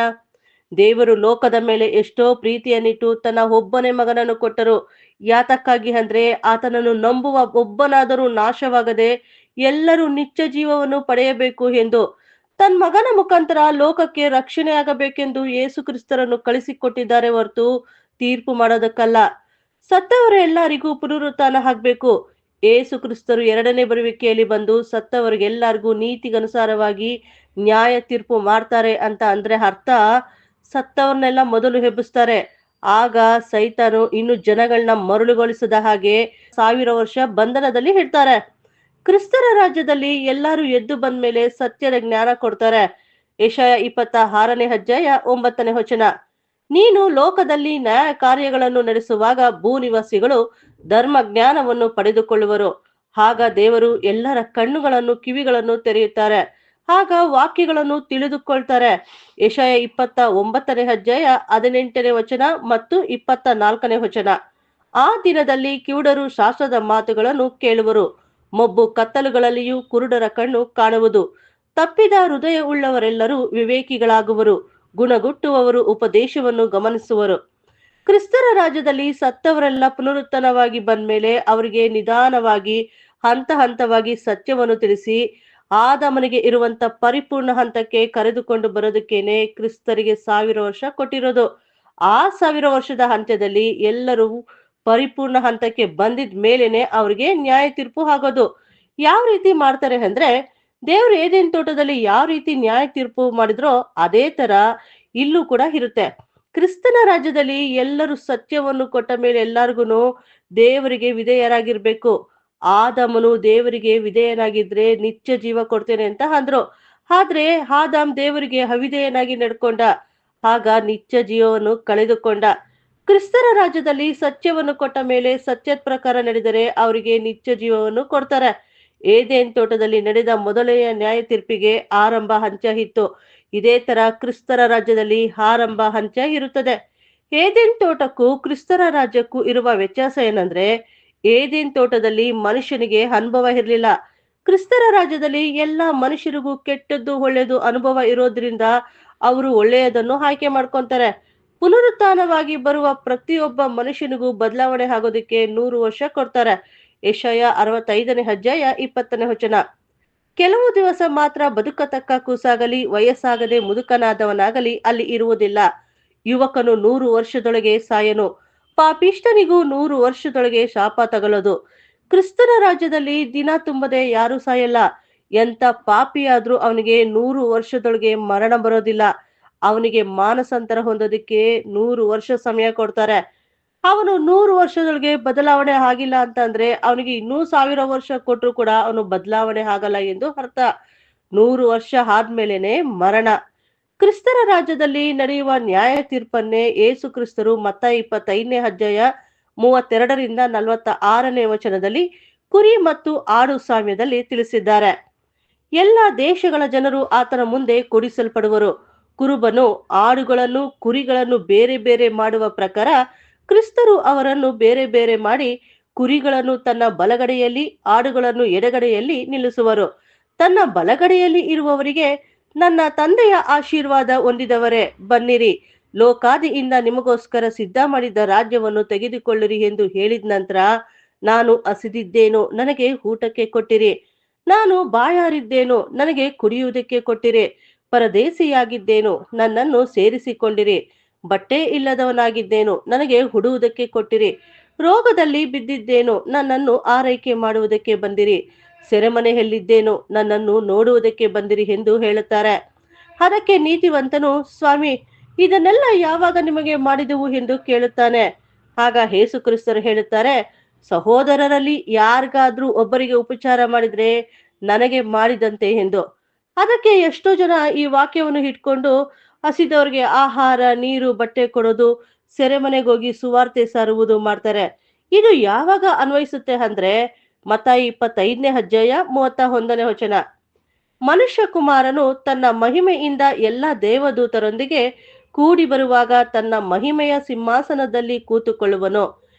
ದೇವರು ಲೋಕದ ಮೇಲೆ ಎಷ್ಟೋ ಪ್ರೀತಿಯನ್ನಿಟ್ಟು ತನ್ನ ಒಬ್ಬನೇ ಮಗನನ್ನು ಕೊಟ್ಟರು. ಯಾತಕ್ಕಾಗಿ ಅಂದ್ರೆ ಆತನನ್ನು ನಂಬುವ ಒಬ್ಬನಾದರೂ ನಾಶವಾಗದೆ ಎಲ್ಲರೂ ನಿತ್ಯ ಜೀವವನ್ನು ಪಡೆಯಬೇಕು ಎಂದು. ತನ್ನ ಮಗನ ಮುಖಾಂತರ ಲೋಕಕ್ಕೆ ರಕ್ಷಣೆ ಆಗಬೇಕೆಂದು ಯೇಸು ಕ್ರಿಸ್ತರನ್ನು ಕಳಿಸಿಕೊಟ್ಟಿದ್ದಾರೆ ಹೊರತು ತೀರ್ಪು ಮಾಡೋದಕ್ಕಲ್ಲ. ಸತ್ತವರ ಎಲ್ಲರಿಗೂ ಪುನರುತ್ಥಾನ ಆಗ್ಬೇಕು. ಏಸು ಕ್ರಿಸ್ತರು ಎರಡನೇ ಬರುವಿಕೆಯಲ್ಲಿ ಬಂದು ಸತ್ತವರಿಗೆಲ್ಲರಿಗೂ ನೀತಿಗನುಸಾರವಾಗಿ ನ್ಯಾಯ ತೀರ್ಪು ಮಾಡ್ತಾರೆ ಅಂತ ಅಂದ್ರೆ ಅರ್ಥ, ಸತ್ತವರನ್ನೆಲ್ಲ ಮೊದಲು ಎಬ್ಬಿಸ್ತಾರೆ. ಆಗ ಸೈತಾನು ಇನ್ನು ಜನಗಳನ್ನ ಮರಳುಗೊಳಿಸದ ಹಾಗೆ 1000 ವರ್ಷ ಬಂಧನದಲ್ಲಿ ಇಡ್ತಾರೆ. ಕ್ರಿಸ್ತರ ರಾಜ್ಯದಲ್ಲಿ ಎಲ್ಲರೂ ಎದ್ದು ಬಂದ ಮೇಲೆ ಸತ್ಯದ ಜ್ಞಾನ ಕೊಡ್ತಾರೆ. ಯೆಶಾಯ 26ನೇ ಅಧ್ಯಾಯ 9ನೇ ವಚನ. ನೀನು ಲೋಕದಲ್ಲಿ ನ್ಯಾಯ ಕಾರ್ಯಗಳನ್ನು ನಡೆಸುವಾಗ ಭೂನಿವಾಸಿಗಳು ಧರ್ಮ ಜ್ಞಾನವನ್ನು ಪಡೆದುಕೊಳ್ಳುವರು. ಆಗ ದೇವರು ಎಲ್ಲರ ಕಣ್ಣುಗಳನ್ನು ಕಿವಿಗಳನ್ನು ತೆರೆಯುತ್ತಾರೆ. ಆಗ ವಾಕ್ಯಗಳನ್ನು ತಿಳಿದುಕೊಳ್ತಾರೆ. ಯೆಶಾಯ 29ನೇ ಅಧ್ಯಾಯ 18ನೇ ವಚನ ಮತ್ತು 24ನೇ ವಚನ. ಆ ದಿನದಲ್ಲಿ ಕಿವುಡರು ಶಾಸ್ತ್ರದ ಮಾತುಗಳನ್ನು ಕೇಳುವರು. ಮೊಬ್ಬು ಕತ್ತಲುಗಳಲ್ಲಿಯೂ ಕುರುಡರ ಕಣ್ಣು ಕಾಣುವುದು. ತಪ್ಪಿದ ಹೃದಯ ಉಳ್ಳವರೆಲ್ಲರೂ ವಿವೇಕಿಗಳಾಗುವರು. ಗುಣಗುಟ್ಟುವವರು ಉಪದೇಶವನ್ನು ಗಮನಿಸುವರು. ಕ್ರಿಸ್ತರ ರಾಜ್ಯದಲ್ಲಿ ಸತ್ತವರೆಲ್ಲ ಪುನರುತ್ಥಾನವಾಗಿ ಬಂದ್ಮೇಲೆ ಅವರಿಗೆ ನಿಧಾನವಾಗಿ ಹಂತ ಹಂತವಾಗಿ ಸತ್ಯವನ್ನು ತಿಳಿಸಿ ಆದಾಮನಿಗೆ ಇರುವಂತ ಪರಿಪೂರ್ಣ ಹಂತಕ್ಕೆ ಕರೆದುಕೊಂಡು ಬರೋದಕ್ಕೇನೆ ಕ್ರಿಸ್ತರಿಗೆ 1000 ವರ್ಷ ಕೊಟ್ಟಿರೋದು. ಆ 1000 ವರ್ಷದ ಅಂತ್ಯದಲ್ಲಿ ಎಲ್ಲರೂ ಪರಿಪೂರ್ಣ ಹಂತಕ್ಕೆ ಬಂದಿದ ಮೇಲೇನೆ ಅವ್ರಿಗೆ ನ್ಯಾಯ ತೀರ್ಪು ಆಗೋದು. ಯಾವ ರೀತಿ ಮಾಡ್ತಾರೆ ಅಂದ್ರೆ, ದೇವ್ರು ಏದೇನ್ ತೋಟದಲ್ಲಿ ಯಾವ ರೀತಿ ನ್ಯಾಯ ತೀರ್ಪು ಮಾಡಿದ್ರೋ ಅದೇ ತರ ಇಲ್ಲೂ ಕೂಡ ಇರುತ್ತೆ. ಕ್ರಿಸ್ತನ ರಾಜ್ಯದಲ್ಲಿ ಎಲ್ಲರೂ ಸತ್ಯವನ್ನು ಕೊಟ್ಟ ಮೇಲೆ ಎಲ್ಲಾರ್ಗುನು ದೇವರಿಗೆ ವಿಧೇಯರಾಗಿರ್ಬೇಕು. ಆದಾಮನು ದೇವರಿಗೆ ವಿಧೇಯನಾಗಿದ್ರೆ ನಿತ್ಯ ಜೀವ ಕೊಡ್ತೇನೆ ಅಂತ ಅಂದ್ರು. ಆದ್ರೆ ಆದಾಮ್ ದೇವರಿಗೆ ಅವಿಧೇಯನಾಗಿ ನಡ್ಕೊಂಡ, ಆಗ ನಿತ್ಯ ಜೀವವನ್ನು ಕಳೆದುಕೊಂಡ. ಕ್ರಿಸ್ತರ ರಾಜ್ಯದಲ್ಲಿ ಸತ್ಯವನ್ನು ಕೊಟ್ಟ ಮೇಲೆ ಸತ್ಯದ ಪ್ರಕಾರ ನಡೆದರೆ ಅವರಿಗೆ ನಿತ್ಯ ಜೀವವನ್ನು ಕೊಡ್ತಾರೆ. ಏದೇನ್ ತೋಟದಲ್ಲಿ ನಡೆದ ಮೊದಲನೆಯ ನ್ಯಾಯ ತೀರ್ಪಿಗೆ ಆರಂಭ ಅಂತ್ಯ ಇತ್ತು. ಇದೇ ತರ ಕ್ರಿಸ್ತರ ರಾಜ್ಯದಲ್ಲಿ ಆರಂಭ ಅಂತ್ಯ ಇರುತ್ತದೆ. ಏದೇನ್ ತೋಟಕ್ಕೂ ಕ್ರಿಸ್ತರ ರಾಜ್ಯಕ್ಕೂ ಇರುವ ವ್ಯತ್ಯಾಸ ಏನಂದ್ರೆ, ಏದೇನ್ ತೋಟದಲ್ಲಿ ಮನುಷ್ಯನಿಗೆ ಅನುಭವ ಇರಲಿಲ್ಲ. ಕ್ರಿಸ್ತರ ರಾಜ್ಯದಲ್ಲಿ ಎಲ್ಲಾ ಮನುಷ್ಯರಿಗೂ ಕೆಟ್ಟದ್ದು ಒಳ್ಳೆಯದು ಅನುಭವ ಇರೋದ್ರಿಂದ ಅವರು ಒಳ್ಳೆಯದನ್ನು ಆಯ್ಕೆ ಮಾಡ್ಕೊಂತಾರೆ. ಪುನರುತ್ಥಾನವಾಗಿ ಬರುವ ಪ್ರತಿಯೊಬ್ಬ ಮನುಷ್ಯನಿಗೂ ಬದಲಾವಣೆ ಆಗೋದಕ್ಕೆ 100 ವರ್ಷ ಕೊಡ್ತಾರೆ. ಯೆಶಾಯ 65ನೇ ಅಧ್ಯಾಯ 20ನೇ ವಚನ. ಕೆಲವು ದಿವಸ ಮಾತ್ರ ಬದುಕತಕ್ಕ ಕೂಸಾಗಲಿ ವಯಸ್ಸಾಗದೆ ಮುದುಕನಾದವನಾಗಲಿ ಅಲ್ಲಿ ಇರುವುದಿಲ್ಲ. ಯುವಕನು 100 ವರ್ಷದೊಳಗೆ ಸಾಯನು. ಪಾಪಿಷ್ಟನಿಗೂ 100 ವರ್ಷದೊಳಗೆ ಶಾಪ ತಗಲೋದು. ಕ್ರಿಸ್ತನ ರಾಜ್ಯದಲ್ಲಿ ದಿನ ತುಂಬದೆ ಯಾರು ಸಾಯಲ್ಲ. ಎಂತ ಪಾಪಿಯಾದ್ರೂ ಅವನಿಗೆ 100 ವರ್ಷದೊಳಗೆ ಮರಣ ಬರೋದಿಲ್ಲ. ಅವನಿಗೆ ಮಾನಸಾಂತರ ಹೊಂದೋದಕ್ಕೆ 100 ವರ್ಷ ಸಮಯ ಕೊಡ್ತಾರೆ. ಅವನು 100 ವರ್ಷದೊಳಗೆ ಬದಲಾವಣೆ ಆಗಿಲ್ಲ ಅಂತಂದ್ರೆ ಅವನಿಗೆ ಇನ್ನೂ 1000 ವರ್ಷ ಕೊಟ್ಟರು ಕೂಡ ಅವನು ಬದಲಾವಣೆ ಆಗಲ್ಲ ಎಂದು ಅರ್ಥ. 100 ವರ್ಷ ಆದ್ಮೇಲೆನೆ ಮರಣ. ಕ್ರಿಸ್ತರ ರಾಜ್ಯದಲ್ಲಿ ನಡೆಯುವ ನ್ಯಾಯ ತೀರ್ಪನ್ನೇ ಏಸು ಕ್ರಿಸ್ತರು ಮತ್ತಾಯ 25ನೇ ಅಧ್ಯಾಯ 32ರಿಂದ 46ನೇ ವಚನದಲ್ಲಿ ಕುರಿ ಮತ್ತು ಆಡು ಸಾಮ್ಯದಲ್ಲಿ ತಿಳಿಸಿದ್ದಾರೆ. ಎಲ್ಲ ದೇಶಗಳ ಜನರು ಆತನ ಮುಂದೆ ಕೂಡಿಸಲ್ಪಡುವರು. ಕುರುಬನು ಆಡುಗಳನ್ನು ಕುರಿಗಳನ್ನು ಬೇರೆ ಬೇರೆ ಮಾಡುವ ಪ್ರಕಾರ ಕ್ರಿಸ್ತರು ಅವರನ್ನು ಬೇರೆ ಬೇರೆ ಮಾಡಿ ಕುರಿಗಳನ್ನು ತನ್ನ ಬಲಗಡೆಯಲ್ಲಿ ಆಡುಗಳನ್ನು ಎಡಗಡೆಯಲ್ಲಿ ನಿಲ್ಲಿಸುವರು. ತನ್ನ ಬಲಗಡೆಯಲ್ಲಿ ಇರುವವರಿಗೆ, ನನ್ನ ತಂದೆಯ ಆಶೀರ್ವಾದ ಹೊಂದಿದವರೇ ಬನ್ನಿರಿ, ಲೋಕಾದಿಯಿಂದ ನಿಮಗೋಸ್ಕರ ಸಿದ್ಧ ಮಾಡಿದ್ದ ರಾಜ್ಯವನ್ನು ತೆಗೆದುಕೊಳ್ಳಿರಿ ಎಂದು ಹೇಳಿದ ನಂತರ, ನಾನು ಹಸಿದಿದ್ದೇನೋ ನನಗೆ ಊಟಕ್ಕೆ ಕೊಟ್ಟಿರಿ, ನಾನು ಬಾಯಾರಿದ್ದೇನೋ ನನಗೆ ಕುಡಿಯುವುದಕ್ಕೆ ಕೊಟ್ಟಿರಿ, ಪರದೇಶಿಯಾಗಿದ್ದೇನೋ ನನ್ನನ್ನು ಸೇರಿಸಿಕೊಂಡಿರಿ, ಬಟ್ಟೆ ಇಲ್ಲದವನಾಗಿದ್ದೇನೋ ನನಗೆ ಉಡುವುದಕ್ಕೆ ಕೊಟ್ಟಿರಿ, ರೋಗದಲ್ಲಿ ಬಿದ್ದಿದ್ದೇನೋ ನನ್ನನ್ನು ಆರೈಕೆ ಮಾಡುವುದಕ್ಕೆ ಬಂದಿರಿ, ಸೆರೆಮನೆಯಲ್ಲಿದ್ದೇನೋ ನನ್ನನ್ನು ನೋಡುವುದಕ್ಕೆ ಬಂದಿರಿ ಎಂದು ಹೇಳುತ್ತಾರೆ. ಅದಕ್ಕೆ ನೀತಿವಂತನು, ಸ್ವಾಮಿ, ಇದನ್ನೆಲ್ಲ ಯಾವಾಗ ನಿಮಗೆ ಮಾಡಿದೆವು ಎಂದು ಕೇಳುತ್ತಾನೆ. ಆಗ ಯೇಸು ಕ್ರಿಸ್ತರು ಹೇಳುತ್ತಾರೆ, ಸಹೋದರರಲ್ಲಿ ಯಾರಿಗಾದ್ರೂ ಒಬ್ಬರಿಗೆ ಉಪಚಾರ ಮಾಡಿದ್ರೆ ನನಗೆ ಮಾಡಿದಂತೆ ಎಂದು. ಅದಕ್ಕೆ ಎಷ್ಟೋ ಜನ ಈ ವಾಕ್ಯವನ್ನು ಇಟ್ಕೊಂಡು ಹಸಿದವ್ರಿಗೆ ಆಹಾರ, ನೀರು, ಬಟ್ಟೆ ಕೊಡೋದು, ಸೆರೆಮನೆಗೆ ಹೋಗಿ ಸುವಾರ್ತೆ ಸಾರುವುದು ಮಾಡ್ತಾರೆ. ಇದು ಯಾವಾಗ ಅನ್ವಯಿಸುತ್ತೆ ಅಂದ್ರೆ ಮತ್ತಾಯ 25ನೇ ಅಧ್ಯಾಯ 31ನೇ ವಚನ. ಮನುಷ್ಯ ಕುಮಾರನು ತನ್ನ ಮಹಿಮೆಯಿಂದ ಎಲ್ಲ ದೇವದೂತರೊಂದಿಗೆ ಕೂಡಿ ಬರುವಾಗ ತನ್ನ ಮಹಿಮೆಯ ಸಿಂಹಾಸನದಲ್ಲಿ ಕೂತುಕೊಳ್ಳುವನು.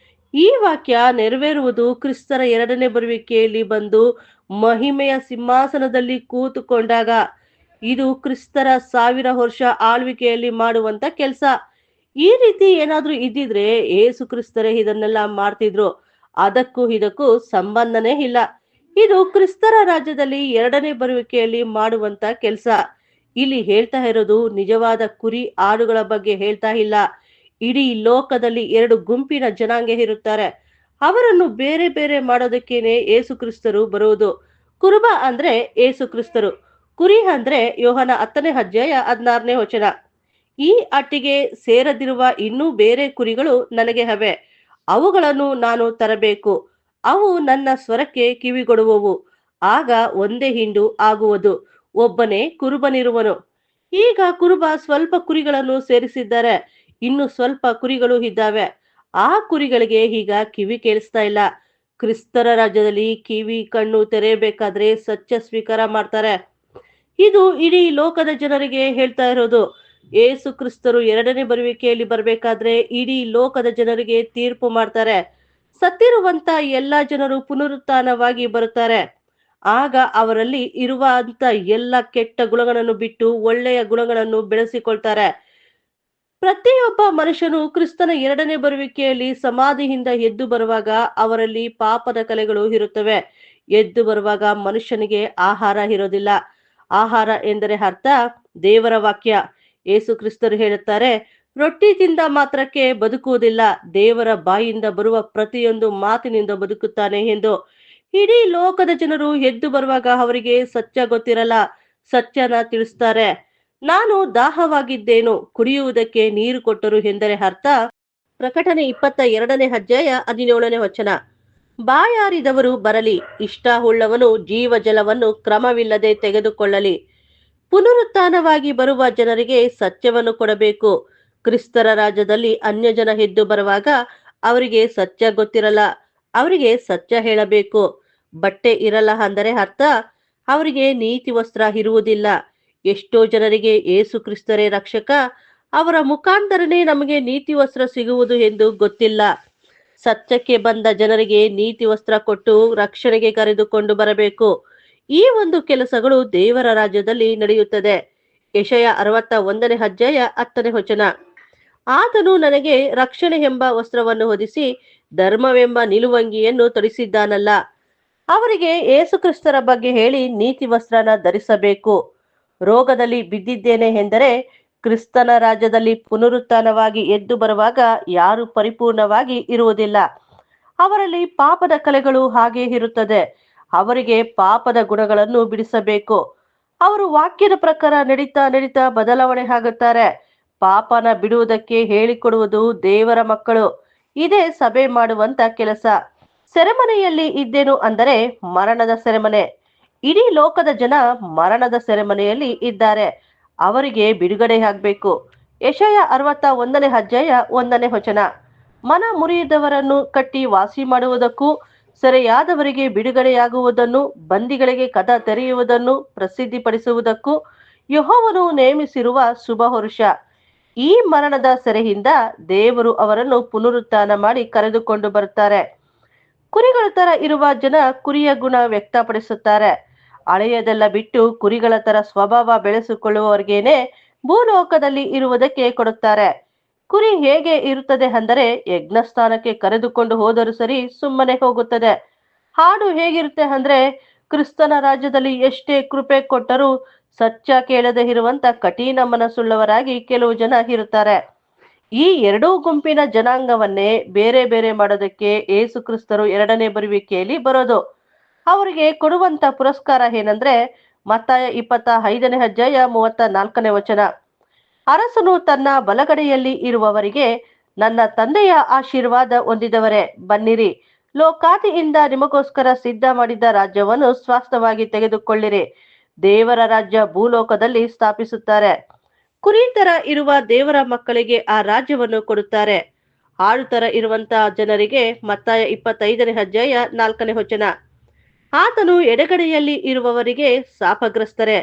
ಈ ವಾಕ್ಯ ನೆರವೇರುವುದು ಕ್ರಿಸ್ತರ ಎರಡನೇ ಬರುವಿಕೆಯಲ್ಲಿ ಬಂದು ಮಹಿಮೆಯ ಸಿಂಹಾಸನದಲ್ಲಿ ಕೂತುಕೊಂಡಾಗ. ಇದು ಕ್ರಿಸ್ತರ 1000 ವರ್ಷ ಆಳ್ವಿಕೆಯಲ್ಲಿ ಮಾಡುವಂತ ಕೆಲಸ. ಈ ರೀತಿ ಏನಾದ್ರೂ ಇದ್ದಿದ್ರೆ ಏಸು ಕ್ರಿಸ್ತರೇ ಇದನ್ನೆಲ್ಲ ಮಾಡ್ತಿದ್ರು. ಅದಕ್ಕೂ ಇದಕ್ಕೂ ಸಂಬಂಧನೇ ಇಲ್ಲ. ಇದು ಕ್ರಿಸ್ತರ ರಾಜ್ಯದಲ್ಲಿ ಎರಡನೇ ಬರುವಿಕೆಯಲ್ಲಿ ಮಾಡುವಂತ ಕೆಲಸ. ಇಲ್ಲಿ ಹೇಳ್ತಾ ಇರೋದು ನಿಜವಾದ ಕುರಿ ಆಡುಗಳ ಬಗ್ಗೆ ಹೇಳ್ತಾ ಇಲ್ಲ. ಇಡೀ ಲೋಕದಲ್ಲಿ ಎರಡು ಗುಂಪಿನ ಜನಾಂಗ ಇರುತ್ತಾರೆ. ಅವರನ್ನು ಬೇರೆ ಬೇರೆ ಮಾಡೋದಕ್ಕೇನೆ ಏಸು ಕ್ರಿಸ್ತರು ಬರುವುದು. ಕುರುಬ ಅಂದ್ರೆ ಏಸು ಕ್ರಿಸ್ತರು, ಕುರಿ ಅಂದ್ರೆ ಯೋಹನ 10ನೇ ಅಧ್ಯಾಯ 16ನೇ ವಚನ. ಈ ಅಟ್ಟಿಗೆ ಸೇರದಿರುವ ಇನ್ನೂ ಬೇರೆ ಕುರಿಗಳು ನನಗೆ ಹವೆ, ಅವುಗಳನ್ನು ನಾನು ತರಬೇಕು. ಅವು ನನ್ನ ಸ್ವರಕ್ಕೆ ಕಿವಿಗೊಡುವವು. ಆಗ ಒಂದೇ ಹಿಂಡು ಆಗುವುದು, ಒಬ್ಬನೇ ಕುರುಬನಿರುವನು. ಈಗ ಕುರುಬ ಸ್ವಲ್ಪ ಕುರಿಗಳನ್ನು ಸೇರಿಸಿದ್ದಾರೆ, ಇನ್ನು ಸ್ವಲ್ಪ ಕುರಿಗಳು ಇದ್ದಾವೆ. ಆ ಕುರಿಗಳಿಗೆ ಈಗ ಕಿವಿ ಕೇಳಿಸ್ತಾ ಇಲ್ಲ. ಕ್ರಿಸ್ತರ ರಾಜ್ಯದಲ್ಲಿ ಕಿವಿ ಕಣ್ಣು ತೆರೆಯಬೇಕಾದ್ರೆ ಸತ್ಯ ಸ್ವೀಕಾರ ಮಾಡ್ತಾರೆ. ಇದು ಇಡೀ ಲೋಕದ ಜನರಿಗೆ ಹೇಳ್ತಾ ಇರೋದು. ಏಸು ಕ್ರಿಸ್ತರು ಎರಡನೇ ಬರುವಿಕೆಯಲ್ಲಿ ಬರ್ಬೇಕಾದ್ರೆ ಇಡೀ ಲೋಕದ ಜನರಿಗೆ ತೀರ್ಪು ಮಾಡ್ತಾರೆ. ಸತ್ತಿರುವಂತ ಎಲ್ಲಾ ಜನರು ಪುನರುತ್ಥಾನವಾಗಿ ಬರುತ್ತಾರೆ. ಆಗ ಅವರಲ್ಲಿ ಇರುವಂತ ಎಲ್ಲ ಕೆಟ್ಟ ಗುಣಗಳನ್ನು ಬಿಟ್ಟು ಒಳ್ಳೆಯ ಗುಣಗಳನ್ನು ಬೆಳೆಸಿಕೊಳ್ತಾರೆ. ಪ್ರತಿಯೊಬ್ಬ ಮನುಷ್ಯನು ಕ್ರಿಸ್ತನ ಎರಡನೇ ಬರುವಿಕೆಯಲ್ಲಿ ಸಮಾಧಿಯಿಂದ ಎದ್ದು ಬರುವಾಗ ಅವರಲ್ಲಿ ಪಾಪದ ಕಲೆಗಳು ಇರುತ್ತವೆ. ಎದ್ದು ಬರುವಾಗ ಮನುಷ್ಯನಿಗೆ ಆಹಾರ ಇರೋದಿಲ್ಲ. ಆಹಾರ ಎಂದರೆ ಅರ್ಥ ದೇವರ ವಾಕ್ಯ. ಏಸು ಕ್ರಿಸ್ತರು ಹೇಳುತ್ತಾರೆ, ರೊಟ್ಟಿ ತಿಂದ ಮಾತ್ರಕ್ಕೆ ಬದುಕುವುದಿಲ್ಲ, ದೇವರ ಬಾಯಿಂದ ಬರುವ ಪ್ರತಿಯೊಂದು ಮಾತಿನಿಂದ ಬದುಕುತ್ತಾನೆ ಎಂದು. ಇಡೀ ಲೋಕದ ಜನರು ಎದ್ದು ಬರುವಾಗ ಅವರಿಗೆ ಸತ್ಯ ಗೊತ್ತಿರಲ್ಲ. ಸತ್ಯನ ತಿಳಿಸ್ತಾರೆ. ನಾನು ದಾಹವಾಗಿದ್ದೇನು, ಕುಡಿಯುವುದಕ್ಕೆ ನೀರು ಕೊಟ್ಟರು ಎಂದರೆ ಅರ್ಥ ಪ್ರಕಟಣೆ 22ನೇ ಅಧ್ಯಾಯ 17ನೇ ವಚನ. ಬಾಯಾರಿದವರು ಬರಲಿ, ಇಷ್ಟ ಉಳ್ಳವನು ಜೀವ ಜಲವನ್ನು ಕ್ರಮವಿಲ್ಲದೆ ತೆಗೆದುಕೊಳ್ಳಲಿ. ಪುನರುತ್ಥಾನವಾಗಿ ಬರುವ ಜನರಿಗೆ ಸತ್ಯವನ್ನು ಕೊಡಬೇಕು. ಕ್ರಿಸ್ತರ ರಾಜ್ಯದಲ್ಲಿ ಅನ್ಯಜನ ಎದ್ದು ಬರುವಾಗ ಅವರಿಗೆ ಸತ್ಯ ಗೊತ್ತಿರಲ್ಲ. ಅವರಿಗೆ ಸತ್ಯ ಹೇಳಬೇಕು. ಬಟ್ಟೆ ಇರಲ್ಲ ಅಂದರೆ ಅರ್ಥ ಅವರಿಗೆ ನೀತಿ ವಸ್ತ್ರ ಇರುವುದಿಲ್ಲ. ಎಷ್ಟೋ ಜನರಿಗೆ ಏಸು ಕ್ರಿಸ್ತರೇ ರಕ್ಷಕ, ಅವರ ಮುಖಾಂತರನೇ ನಮಗೆ ನೀತಿ ವಸ್ತ್ರ ಸಿಗುವುದು ಎಂದು ಗೊತ್ತಿಲ್ಲ. ಸತ್ಯಕ್ಕೆ ಬಂದ ಜನರಿಗೆ ನೀತಿ ವಸ್ತ್ರ ಕೊಟ್ಟು ರಕ್ಷಣೆಗೆ ಕರೆದುಕೊಂಡು ಬರಬೇಕು. ಈ ಒಂದು ಕೆಲಸಗಳು ದೇವರ ರಾಜ್ಯದಲ್ಲಿ ನಡೆಯುತ್ತದೆ. ಯೆಶಾಯ 61ನೇ ಅಧ್ಯಾಯ 10ನೇ ವಚನ. ಆತನು ನನಗೆ ರಕ್ಷಣೆ ಎಂಬ ವಸ್ತ್ರವನ್ನು ಹೊದಿಸಿ ಧರ್ಮವೆಂಬ ನಿಲುವಂಗಿಯನ್ನು ತೊಡಿಸಿದ್ದಾನಲ್ಲ. ಅವರಿಗೆ ಏಸು ಕ್ರಿಸ್ತರ ಬಗ್ಗೆ ಹೇಳಿ ನೀತಿ ವಸ್ತ್ರನ ಧರಿಸಬೇಕು. ರೋಗದಲ್ಲಿ ಬಿದ್ದಿದ್ದೇನೆ ಎಂದರೆ ಕ್ರಿಸ್ತನ ರಾಜ್ಯದಲ್ಲಿ ಪುನರುತ್ಥಾನವಾಗಿ ಎದ್ದು ಬರುವಾಗ ಯಾರು ಪರಿಪೂರ್ಣವಾಗಿ ಇರುವುದಿಲ್ಲ. ಅವರಲ್ಲಿ ಪಾಪದ ಕಲೆಗಳು ಹಾಗೆ ಇರುತ್ತದೆ. ಅವರಿಗೆ ಪಾಪದ ಗುಣಗಳನ್ನು ಬಿಡಿಸಬೇಕು. ಅವರು ವಾಕ್ಯದ ಪ್ರಕಾರ ನಡೀತಾ ನಡೀತಾ ಬದಲಾವಣೆ ಆಗುತ್ತಾರೆ. ಪಾಪನ ಬಿಡುವುದಕ್ಕೆ ಹೇಳಿಕೊಡುವುದು ದೇವರ ಮಕ್ಕಳು. ಇದೇ ಸಭೆ ಮಾಡುವಂತ ಕೆಲಸ. ಸೆರೆಮನೆಯಲ್ಲಿ ಇದ್ದೇನು ಅಂದರೆ ಮರಣದ ಸೆರೆಮನೆ. ಇಡೀ ಲೋಕದ ಜನ ಮರಣದ ಸೆರೆಮನೆಯಲ್ಲಿ ಇದ್ದಾರೆ. ಅವರಿಗೆ ಬಿಡುಗಡೆ ಆಗಬೇಕು. ಯೆಶಾಯ 61ನೇ ಅಧ್ಯಾಯ 1ನೇ ವಚನ. ಮನ ಮುರಿದವರನ್ನು ಕಟ್ಟಿ ವಾಸಿ ಮಾಡುವುದಕ್ಕೂ, ಸೆರೆಯಾದವರಿಗೆ ಬಿಡುಗಡೆಯಾಗುವುದನ್ನು, ಬಂದಿಗಳಿಗೆ ಕದ ತೆರೆಯುವುದನ್ನು ಪ್ರಸಿದ್ಧಿಪಡಿಸುವುದಕ್ಕೂ ಯೆಹೋವನು ನೇಮಿಸಿರುವ ಶುಭ ವರುಷ. ಈ ಮರಣದ ಸೆರೆಯಿಂದ ದೇವರು ಅವರನ್ನು ಪುನರುತ್ಥಾನ ಮಾಡಿ ಕರೆದುಕೊಂಡು ಬರುತ್ತಾರೆ. ಕುರಿಗಳ ತರ ಇರುವ ಜನ ಕುರಿಯ ಗುಣ ವ್ಯಕ್ತಪಡಿಸುತ್ತಾರೆ. ಹಳೆಯದೆಲ್ಲ ಬಿಟ್ಟು ಕುರಿಗಳ ತರ ಸ್ವಭಾವ ಬೆಳೆಸಿಕೊಳ್ಳುವವರಿಗೇನೆ ಭೂಲೋಕದಲ್ಲಿ ಇರುವುದಕ್ಕೆ ಕೊಡುತ್ತಾರೆ. ಕುರಿ ಹೇಗೆ ಇರುತ್ತದೆ ಅಂದರೆ ಯಜ್ಞಸ್ಥಾನಕ್ಕೆ ಕರೆದುಕೊಂಡು ಹೋದರೂ ಸರಿ ಸುಮ್ಮನೆ ಹೋಗುತ್ತದೆ. ಹಾಡು ಹೇಗಿರುತ್ತೆ ಅಂದ್ರೆ ಕ್ರಿಸ್ತನ ರಾಜ್ಯದಲ್ಲಿ ಎಷ್ಟೇ ಕೃಪೆ ಕೊಟ್ಟರೂ ಸತ್ಯ ಕೇಳದೆ ಇರುವಂತ ಕಠಿಣ ಮನಸ್ಸುಳ್ಳವರಾಗಿ ಕೆಲವು ಜನ ಇರುತ್ತಾರೆ. ಈ ಎರಡೂ ಗುಂಪಿನ ಜನಾಂಗವನ್ನೇ ಬೇರೆ ಬೇರೆ ಮಾಡೋದಕ್ಕೆ ಏಸು ಕ್ರಿಸ್ತರು ಎರಡನೇ ಬರುವಿಕೆಯಲ್ಲಿ ಬರೋದು. ಅವರಿಗೆ ಕೊಡುವಂತ ಪುರಸ್ಕಾರ ಏನಂದ್ರೆ ಮತ್ತಾಯ 25ನೇ ಅಧ್ಯಾಯ 34ನೇ ವಚನ. ಅರಸನು ತನ್ನ ಬಲಗಡೆಯಲ್ಲಿ ಇರುವವರಿಗೆ, ನನ್ನ ತಂದೆಯ ಆಶೀರ್ವಾದ ಹೊಂದಿದವರೇ ಬನ್ನಿರಿ, ಲೋಕಾದಿಯಿಂದ ನಿಮಗೋಸ್ಕರ ಸಿದ್ಧ ಮಾಡಿದ ರಾಜ್ಯವನ್ನು ಸ್ವಾಸ್ಥವಾಗಿ ತೆಗೆದುಕೊಳ್ಳಿರಿ. ದೇವರ ರಾಜ್ಯ ಭೂಲೋಕದಲ್ಲಿ ಸ್ಥಾಪಿಸುತ್ತಾರೆ. ಕುರಿ ತರ ಇರುವ ದೇವರ ಮಕ್ಕಳಿಗೆ ಆ ರಾಜ್ಯವನ್ನು ಕೊಡುತ್ತಾರೆ. ಆಡು ತರ ಇರುವಂತಹ ಜನರಿಗೆ ಮತ್ತಾಯ 25ನೇ ಅಧ್ಯಾಯ 4ನೇ ವಚನ. ಆತನು ಎಡಗಡೆಯಲ್ಲಿ ಇರುವವರಿಗೆ ಶಾಪಗ್ರಸ್ತರೇ,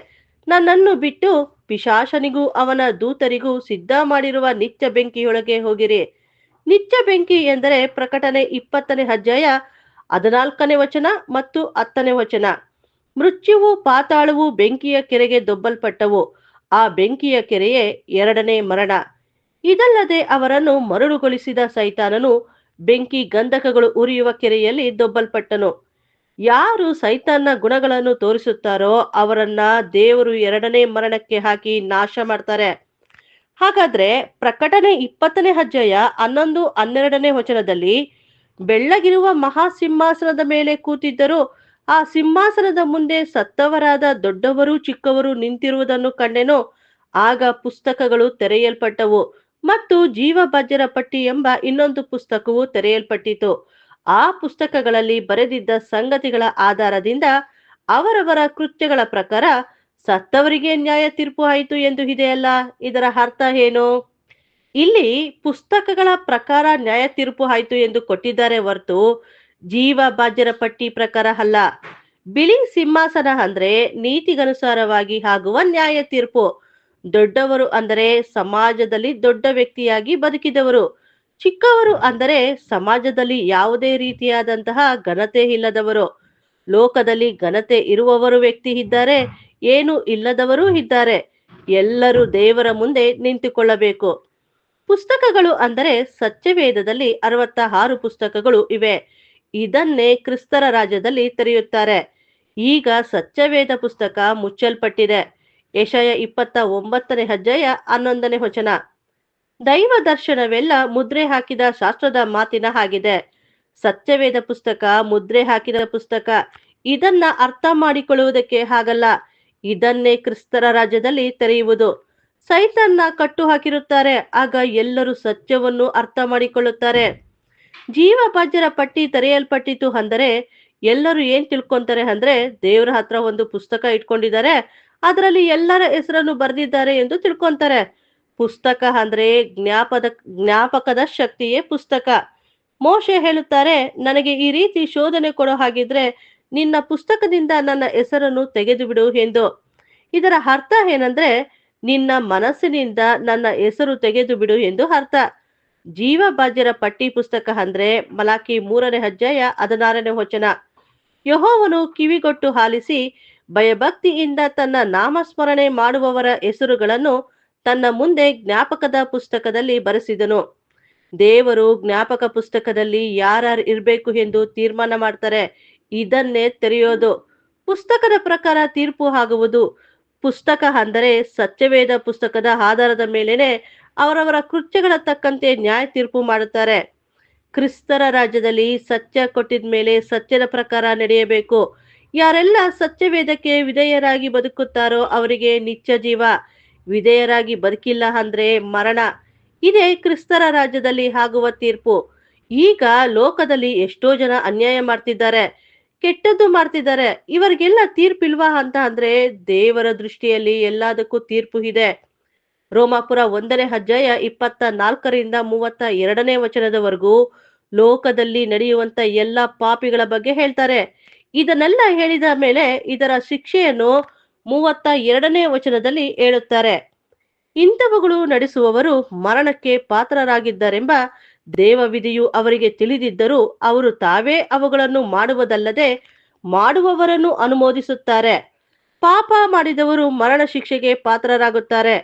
ನನ್ನನ್ನು ಬಿಟ್ಟು ಪಿಶಾಚನಿಗೂ ಅವನ ದೂತರಿಗೂ ಸಿದ್ಧ ಮಾಡಿರುವ ನಿತ್ಯ ಬೆಂಕಿಯೊಳಗೆ ಹೋಗಿರಿ. ನಿತ್ಯ ಬೆಂಕಿ ಎಂದರೆ ಪ್ರಕಟಣೆ 20ನೇ ಅಧ್ಯಾಯ 14ನೇ ವಚನ ಮತ್ತು 10ನೇ ವಚನ. ಮೃತ್ಯುವು ಪಾತಾಳವು ಬೆಂಕಿಯ ಕೆರೆಗೆ ದೊಬ್ಬಲ್ಪಟ್ಟವು. ಆ ಬೆಂಕಿಯ ಕೆರೆಯೇ ಎರಡನೇ ಮರಣ. ಇದಲ್ಲದೆ ಅವರನ್ನು ಮರಳುಗೊಳಿಸಿದ ಸೈತಾನನು ಬೆಂಕಿ ಗಂಧಕಗಳು ಉರಿಯುವ ಕೆರೆಯಲ್ಲಿ ದೊಬ್ಬಲ್ಪಟ್ಟನು. ಯಾರು ಸೈತಾನ್ನ ಗುಣಗಳನ್ನು ತೋರಿಸುತ್ತಾರೋ ಅವರನ್ನ ದೇವರು ಎರಡನೇ ಮರಣಕ್ಕೆ ಹಾಕಿ ನಾಶ ಮಾಡ್ತಾರೆ. ಹಾಗಾದ್ರೆ ಪ್ರಕಟಣೆ 20ನೇ ಅಧ್ಯಾಯ 11, 12ನೇ ವಚನದಲ್ಲಿ ಬೆಳ್ಳಗಿರುವ ಮಹಾಸಿಂಹಾಸನದ ಮೇಲೆ ಕೂತಿದ್ದರು, ಆ ಸಿಂಹಾಸನದ ಮುಂದೆ ಸತ್ತವರಾದ ದೊಡ್ಡವರು ಚಿಕ್ಕವರು ನಿಂತಿರುವುದನ್ನು ಕಂಡೆನು. ಆಗ ಪುಸ್ತಕಗಳು ತೆರೆಯಲ್ಪಟ್ಟವು ಮತ್ತು ಜೀವಬಾಧ್ಯರ ಪಟ್ಟಿ ಎಂಬ ಇನ್ನೊಂದು ಪುಸ್ತಕವು ತೆರೆಯಲ್ಪಟ್ಟಿತು. ಆ ಪುಸ್ತಕಗಳಲ್ಲಿ ಬರೆದಿದ್ದ ಸಂಗತಿಗಳ ಆಧಾರದಿಂದ ಅವರವರ ಕೃತ್ಯಗಳ ಪ್ರಕಾರ ಸತ್ತವರಿಗೆ ನ್ಯಾಯ ತೀರ್ಪು ಆಯಿತು ಎಂದು ಇದೆಯಲ್ಲ. ಇದರ ಅರ್ಥ ಏನು? ಇಲ್ಲಿ ಪುಸ್ತಕಗಳ ಪ್ರಕಾರ ನ್ಯಾಯ ತೀರ್ಪು ಆಯಿತು ಎಂದು ಕೊಟ್ಟಿದ್ದಾರೆ ಹೊರತು ಜೀವ ಬಾಧ್ಯರ ಪಟ್ಟಿ ಪ್ರಕಾರ ಅಲ್ಲ. ಬಿಳಿ ಸಿಂಹಾಸನ ಅಂದ್ರೆ ನೀತಿಗನುಸಾರವಾಗಿ ಆಗುವ ನ್ಯಾಯ ತೀರ್ಪು. ದೊಡ್ಡವರು ಅಂದರೆ ಸಮಾಜದಲ್ಲಿ ದೊಡ್ಡ ವ್ಯಕ್ತಿಯಾಗಿ ಬದುಕಿದವರು. ಚಿಕ್ಕವರು ಅಂದರೆ ಸಮಾಜದಲ್ಲಿ ಯಾವುದೇ ರೀತಿಯಾದಂತಹ ಘನತೆ ಇಲ್ಲದವರು. ಲೋಕದಲ್ಲಿ ಘನತೆ ಇರುವವರು ವ್ಯಕ್ತಿ ಇದ್ದಾರೆ, ಏನು ಇಲ್ಲದವರೂ ಇದ್ದಾರೆ. ಎಲ್ಲರೂ ದೇವರ ಮುಂದೆ ನಿಂತುಕೊಳ್ಳಬೇಕು. ಪುಸ್ತಕಗಳು ಅಂದರೆ ಸತ್ಯವೇದದಲ್ಲಿ 66 ಪುಸ್ತಕಗಳು ಇವೆ. ಇದನ್ನೇ ಕ್ರಿಸ್ತರ ರಾಜ್ಯದಲ್ಲಿ ತೆರೆಯುತ್ತಾರೆ. ಈಗ ಸತ್ಯವೇದ ಪುಸ್ತಕ ಮುಚ್ಚಲ್ಪಟ್ಟಿದೆ. ಯೆಶಾಯ 29ನೇ ಅಧ್ಯಾಯ 11ನೇ ವಚನ. ದೈವ ದರ್ಶನವೆಲ್ಲ ಮುದ್ರೆ ಹಾಕಿದ ಶಾಸ್ತ್ರದ ಮಾತಿನ ಹಾಗಿದೆ. ಸತ್ಯವೇದ ಪುಸ್ತಕ ಮುದ್ರೆ ಹಾಕಿದ ಪುಸ್ತಕ. ಇದನ್ನ ಅರ್ಥ ಮಾಡಿಕೊಳ್ಳುವುದಕ್ಕೆ ಆಗಲ್ಲ. ಇದನ್ನೇ ಕ್ರಿಸ್ತರ ರಾಜ್ಯದಲ್ಲಿ ತೆರೆಯುವುದು. ಸೈತಾನ್ನ ಕಟ್ಟು ಹಾಕಿರುತ್ತಾರೆ. ಆಗ ಎಲ್ಲರೂ ಸತ್ಯವನ್ನು ಅರ್ಥ ಮಾಡಿಕೊಳ್ಳುತ್ತಾರೆ. ಜೀವಬಾಧ್ಯರ ಪಟ್ಟಿ ತೆರೆಯಲ್ಪಟ್ಟಿತು ಅಂದರೆ ಎಲ್ಲರೂ ಏನ್ ತಿಳ್ಕೊಂತಾರೆ ಅಂದ್ರೆ ದೇವರ ಹತ್ರ ಒಂದು ಪುಸ್ತಕ ಇಟ್ಕೊಂಡಿದ್ದಾರೆ, ಅದರಲ್ಲಿ ಎಲ್ಲರ ಹೆಸರನ್ನು ಬರೆದಿದ್ದಾರೆ ಎಂದು ತಿಳ್ಕೊಂತಾರೆ. ಪುಸ್ತಕ ಅಂದ್ರೆ ಜ್ಞಾಪಕದ ಶಕ್ತಿಯೇ ಪುಸ್ತಕ. ಮೋಶೆ ಹೇಳುತ್ತಾರೆ, ನನಗೆ ಈ ರೀತಿ ಶೋಧನೆ ಕೊಡೋ ಹಾಗಿದ್ರೆ ನಿನ್ನ ಪುಸ್ತಕದಿಂದ ನನ್ನ ಹೆಸರನ್ನು ತೆಗೆದು ಬಿಡು ಎಂದು. ಇದರ ಅರ್ಥ ಏನಂದ್ರೆ ನಿನ್ನ ಮನಸ್ಸಿನಿಂದ ನನ್ನ ಹೆಸರು ತೆಗೆದು ಬಿಡು ಎಂದು ಅರ್ಥ. ಜೀವಬಾಧ್ಯರ ಪಟ್ಟಿ ಪುಸ್ತಕ ಅಂದ್ರೆ ಮಲಾಕಿ 3ನೇ ಅಧ್ಯಾಯ 16ನೇ ವಚನ. ಯೆಹೋವನು ಕಿವಿಗೊಟ್ಟು ಆಲಿಸಿ ಭಯಭಕ್ತಿಯಿಂದ ತನ್ನ ನಾಮಸ್ಮರಣೆ ಮಾಡುವವರ ಹೆಸರುಗಳನ್ನು ತನ್ನ ಮುಂದೆ ಜ್ಞಾಪಕದ ಪುಸ್ತಕದಲ್ಲಿ ಬರೆಸಿದನು. ದೇವರು ಜ್ಞಾಪಕ ಪುಸ್ತಕದಲ್ಲಿ ಯಾರ್ಯಾರು ಇರ್ಬೇಕು ಎಂದು ತೀರ್ಮಾನ ಮಾಡ್ತಾರೆ. ಇದನ್ನೇ ತೆರೆಯೋದು. ಪುಸ್ತಕದ ಪ್ರಕಾರ ತೀರ್ಪು ಆಗುವುದು. ಪುಸ್ತಕ ಅಂದರೆ ಸತ್ಯವೇದ ಪುಸ್ತಕದ ಆಧಾರದ ಮೇಲೆನೆ ಅವರವರ ಕೃತ್ಯಗಳ ತಕ್ಕಂತೆ ನ್ಯಾಯ ತೀರ್ಪು ಮಾಡುತ್ತಾರೆ. ಕ್ರಿಸ್ತರ ರಾಜ್ಯದಲ್ಲಿ ಸತ್ಯ ಕೊಟ್ಟಿದ ಮೇಲೆ ಸತ್ಯದ ಪ್ರಕಾರ ನಡೆಯಬೇಕು. ಯಾರೆಲ್ಲ ಸತ್ಯವೇದಕ್ಕೆ ವಿಧೇಯರಾಗಿ ಬದುಕುತ್ತಾರೋ ಅವರಿಗೆ ನಿತ್ಯ ಜೀವ. ವಿಧೇಯರಾಗಿ ಬದುಕಿಲ್ಲ ಅಂದ್ರೆ ಮರಣ. ಇದೇ ಕ್ರಿಸ್ತರ ರಾಜ್ಯದಲ್ಲಿ ಆಗುವ ತೀರ್ಪು. ಈಗ ಲೋಕದಲ್ಲಿ ಎಷ್ಟೋ ಜನ ಅನ್ಯಾಯ ಮಾಡ್ತಿದ್ದಾರೆ, ಕೆಟ್ಟದ್ದು ಮಾಡ್ತಿದ್ದಾರೆ. ಇವರಿಗೆಲ್ಲ ತೀರ್ಪಿಲ್ವಾ ಅಂತ ಅಂದ್ರೆ ದೇವರ ದೃಷ್ಟಿಯಲ್ಲಿ ಎಲ್ಲದಕ್ಕೂ ತೀರ್ಪು ಇದೆ. ರೋಮಾಪುರ 1ನೇ ಅಧ್ಯಾಯ 24ರಿಂದ 32ನೇ ವಚನದವರೆಗೂ ಲೋಕದಲ್ಲಿ ನಡೆಯುವಂತ ಎಲ್ಲ ಪಾಪಿಗಳ ಬಗ್ಗೆ ಹೇಳ್ತಾರೆ. ಇದನ್ನೆಲ್ಲ ಹೇಳಿದ ಮೇಲೆ ಇದರ ಶಿಕ್ಷೆಯನ್ನು 32ನೇ ವಚನದಲ್ಲಿ ಹೇಳುತ್ತಾರೆ. ಇಂಥವುಗಳು ನಡೆಸುವವರು ಮರಣಕ್ಕೆ ಪಾತ್ರರಾಗಿದ್ದಾರೆಂಬ ದೇವವಿಧಿಯು ಅವರಿಗೆ ತಿಳಿದಿದ್ದರೂ ಅವರು ತಾವೇ ಅವುಗಳನ್ನು ಮಾಡುವುದಲ್ಲದೆ ಮಾಡುವವರನ್ನು ಅನುಮೋದಿಸುತ್ತಾರೆ. ಪಾಪ ಮಾಡಿದವರು ಮರಣ ಶಿಕ್ಷೆಗೆ ಪಾತ್ರರಾಗುತ್ತಾರೆ.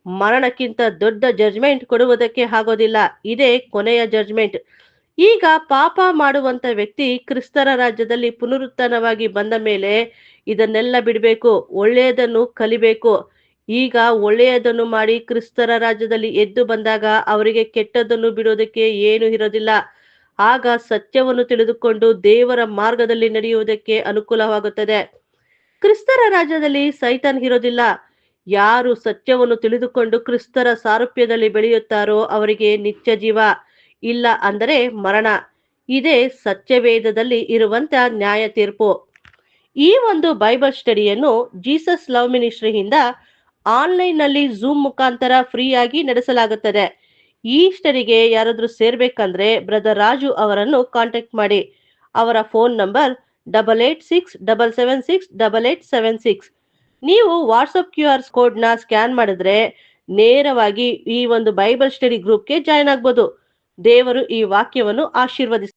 ಮರಣಕ್ಕಿಂತ ದೊಡ್ಡ ಜಡ್ಜ್ಮೆಂಟ್ ಕೊಡುವುದಕ್ಕೆ ಆಗೋದಿಲ್ಲ. ಇದೇ ಕೊನೆಯ ಜಡ್ಜ್ಮೆಂಟ್. ಈಗ ಪಾಪ ಮಾಡುವಂತ ವ್ಯಕ್ತಿ ಕ್ರಿಸ್ತರ ರಾಜ್ಯದಲ್ಲಿ ಪುನರುತ್ಥಾನವಾಗಿ ಬಂದ ಮೇಲೆ ಇದನ್ನೆಲ್ಲ ಬಿಡಬೇಕು, ಒಳ್ಳೆಯದನ್ನು ಕಲಿಬೇಕು. ಈಗ ಒಳ್ಳೆಯದನ್ನು ಮಾಡಿ ಕ್ರಿಸ್ತರ ರಾಜ್ಯದಲ್ಲಿ ಎದ್ದು ಬಂದಾಗ ಅವರಿಗೆ ಕೆಟ್ಟದ್ದನ್ನು ಬಿಡೋದಕ್ಕೆ ಏನು ಇರೋದಿಲ್ಲ. ಆಗ ಸತ್ಯವನ್ನು ತಿಳಿದುಕೊಂಡು ದೇವರ ಮಾರ್ಗದಲ್ಲಿ ನಡೆಯುವುದಕ್ಕೆ ಅನುಕೂಲವಾಗುತ್ತದೆ. ಕ್ರಿಸ್ತರ ರಾಜ್ಯದಲ್ಲಿ ಸೈತಾನ್ ಇರೋದಿಲ್ಲ. ಯಾರು ಸತ್ಯವನ್ನು ತಿಳಿದುಕೊಂಡು ಕ್ರಿಸ್ತರ ಸಾರೂಪ್ಯದಲ್ಲಿ ಬೆಳೆಯುತ್ತಾರೋ ಅವರಿಗೆ ನಿತ್ಯ ಜೀವ, ಇಲ್ಲ ಅಂದರೆ ಮರಣ. ಇದೇ ಸತ್ಯವೇದದಲ್ಲಿ ಇರುವಂತ ನ್ಯಾಯ ತೀರ್ಪು. ಈ ಒಂದು ಬೈಬಲ್ ಸ್ಟಡಿಯನ್ನು ಜೀಸಸ್ ಲವ್ ಮಿನಿಸ್ಟ್ರಿಯಿಂದ ಆನ್ಲೈನ್ ನಲ್ಲಿ ಝೂಮ್ ಮುಖಾಂತರ ಫ್ರೀ ಆಗಿ ನಡೆಸಲಾಗುತ್ತದೆ. ಈ ಸ್ಟಡಿಗೆ ಯಾರಾದ್ರೂ ಸೇರ್ಬೇಕಂದ್ರೆ ಬ್ರದರ್ ರಾಜು ಅವರನ್ನು ಕಾಂಟ್ಯಾಕ್ಟ್ ಮಾಡಿ. ಅವರ ಫೋನ್ ನಂಬರ್ 8867768876. ನೀವು ವಾಟ್ಸಪ್ QR ಕೋಡ್ನ ಸ್ಕ್ಯಾನ್ ಮಾಡಿದ್ರೆ ನೇರವಾಗಿ ಈ ಒಂದು ಬೈಬಲ್ ಸ್ಟಡಿ ಗ್ರೂಪ್ಗೆ ಜಾಯ್ನ್ ಆಗ್ಬೋದು. ದೇವರು ಈ ವಾಕ್ಯವನ್ನು ಆಶೀರ್ವದಿಸಿ.